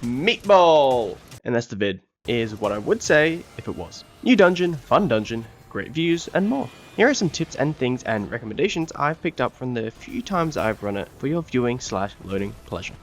meatball! And that's the vid, is what I would say if it was. New dungeon, fun dungeon, great views, and more. Here are some tips and things and recommendations I've picked up from the few times I've run it for your viewing / loading pleasure.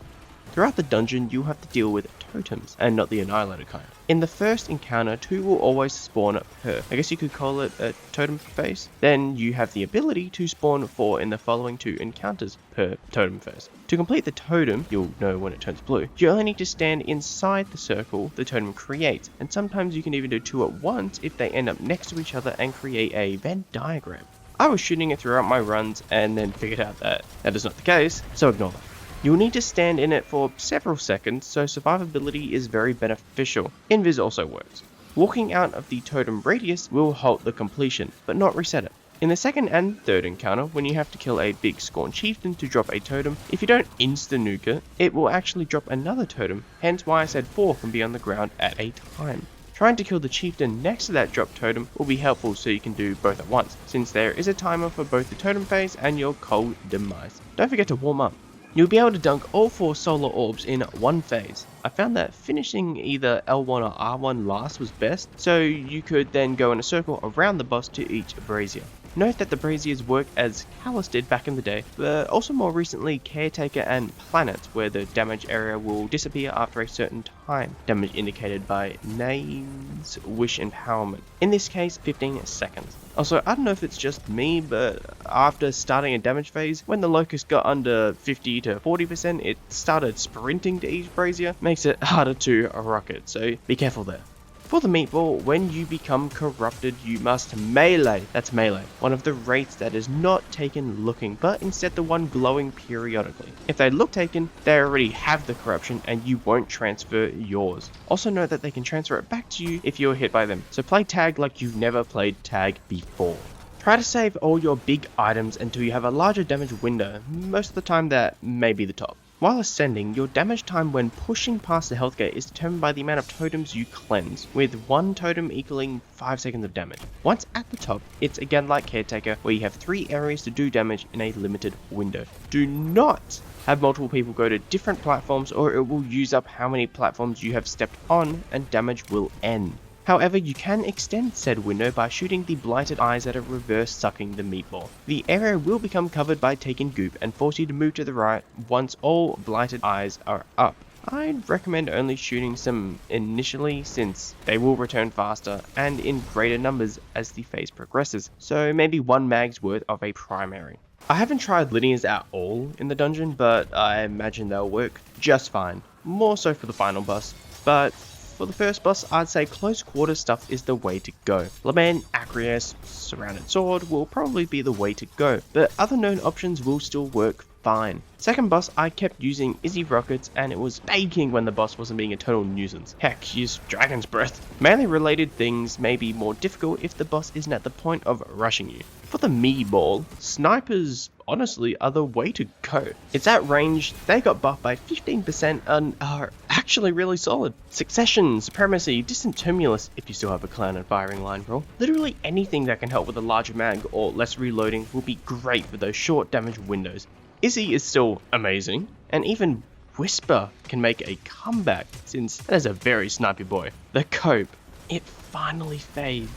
Throughout the dungeon, you'll have to deal with totems, and not the annihilated kind. In the first encounter, 2 will always spawn per, I guess you could call it a totem phase. Then you have the ability to spawn 4 in the following 2 encounters per totem phase. To complete the totem, you'll know when it turns blue, you only need to stand inside the circle the totem creates, and sometimes you can even do 2 at once if they end up next to each other and create a Venn diagram. I was shooting it throughout my runs and then figured out that is not the case, so ignore that. You'll need to stand in it for several seconds, so survivability is very beneficial. Invis also works. Walking out of the totem radius will halt the completion, but not reset it. In the second and third encounter, when you have to kill a big Scorn Chieftain to drop a totem, if you don't insta-nuke it, it will actually drop another totem, hence why I said 4 can be on the ground at a time. Trying to kill the chieftain next to that drop totem will be helpful so you can do both at once, since there is a timer for both the totem phase and your cold demise. Don't forget to warm up. You'll be able to dunk all 4 solar orbs in one phase. I found that finishing either L1 or R1 last was best, so you could then go in a circle around the boss to each brazier. Note that the braziers work as Callus did back in the day, but also more recently Caretaker and Planets, where the damage area will disappear after a certain time, damage indicated by names, wish empowerment. In this case, 15 seconds. Also, I don't know if it's just me, but after starting a damage phase, when the Locust got under 50 to 40%, it started sprinting to each brazier, makes it harder to rock it, so be careful there. For the meatball, when you become corrupted, you must melee. That's melee. One of the rates that is not taken looking, but instead the one glowing periodically. If they look taken, they already have the corruption and you won't transfer yours. Also note that they can transfer it back to you if you're hit by them. So play tag like you've never played tag before. Try to save all your big items until you have a larger damage window. Most of the time that may be the top. While ascending, your damage time when pushing past the health gate is determined by the amount of totems you cleanse, with 1 totem equaling 5 seconds of damage. Once at the top, it's again like Caretaker, where you have 3 areas to do damage in a limited window. Do not have multiple people go to different platforms, or it will use up how many platforms you have stepped on and damage will end. However, you can extend said window by shooting the blighted eyes that are reverse sucking the meatball. The area will become covered by taken goop and force you to move to the right once all blighted eyes are up. I'd recommend only shooting some initially since they will return faster and in greater numbers as the phase progresses, so maybe 1 mag's worth of a primary. I haven't tried linears at all in the dungeon, but I imagine they'll work just fine, more so for the final boss, but for the first boss, I'd say close quarter stuff is the way to go. Lament, Acreus, Surrounded Sword will probably be the way to go, but other known options will still work fine. Second boss, I kept using Izzy Rockets and it was baking when the boss wasn't being a total nuisance. Heck, use Dragon's Breath. Melee related things may be more difficult if the boss isn't at the point of rushing you. For the meatball, snipers honestly are the way to go. It's at range, they got buffed by 15% and are actually really solid. Succession, Supremacy, Distant Tumulus if you still have a clown and firing line roll. Literally anything that can help with a larger mag or less reloading will be great for those short damage windows. Izzy is still amazing, and even Whisper can make a comeback since that is a very snipey boy. The Cope, it finally fades.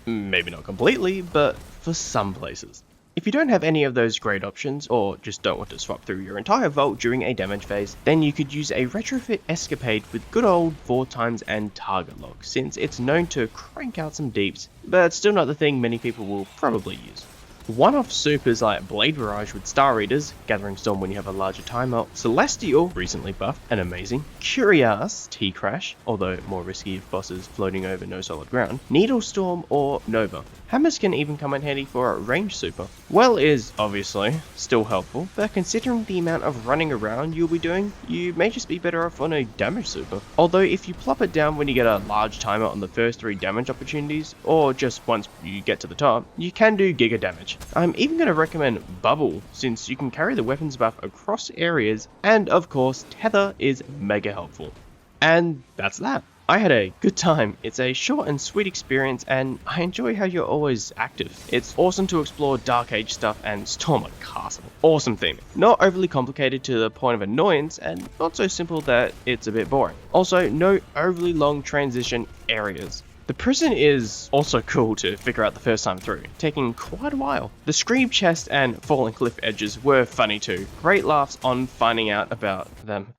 Maybe not completely, but for some places. If you don't have any of those great options, or just don't want to swap through your entire vault during a damage phase, then you could use a retrofit escapade with good old 4x and target lock, since it's known to crank out some deeps, but still not the thing many people will probably use. One-off supers like Blade Barrage with Star Eaters, Gathering Storm when you have a larger timeout, Celestial, recently buffed and amazing, Curious, T-Crash, although more risky if bosses floating over no solid ground, Needle Storm or Nova. Hammers can even come in handy for a range super. Well is, obviously, still helpful, but considering the amount of running around you'll be doing, you may just be better off on a damage super. Although if you plop it down when you get a large timer on the first 3 damage opportunities, or just once you get to the top, you can do giga damage. I'm even going to recommend Bubble, since you can carry the weapons buff across areas, and of course, Tether is mega helpful. And that's that. I had a good time. It's a short and sweet experience, and I enjoy how you're always active. It's awesome to explore Dark Age stuff and storm a castle. Awesome theming. Not overly complicated to the point of annoyance, and not so simple that it's a bit boring. Also, no overly long transition areas. The prison is also cool to figure out the first time through, taking quite a while. The scream chest and falling cliff edges were funny too. Great laughs on finding out about them.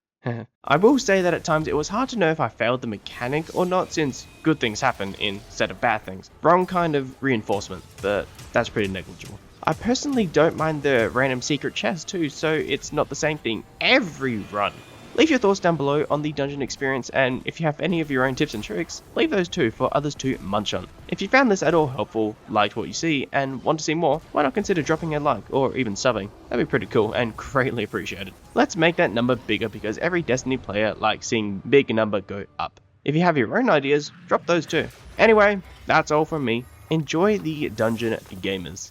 I will say that at times it was hard to know if I failed the mechanic or not, since good things happen instead of bad things. Wrong kind of reinforcement, but that's pretty negligible. I personally don't mind the random secret chest too, so it's not the same thing every run. Leave your thoughts down below on the dungeon experience, and if you have any of your own tips and tricks, leave those too for others to munch on. If you found this at all helpful, liked what you see, and want to see more, why not consider dropping a like or even subbing? That'd be pretty cool and greatly appreciated. Let's make that number bigger because every Destiny player likes seeing big number go up. If you have your own ideas, drop those too. Anyway, that's all from me. Enjoy the dungeon, gamers.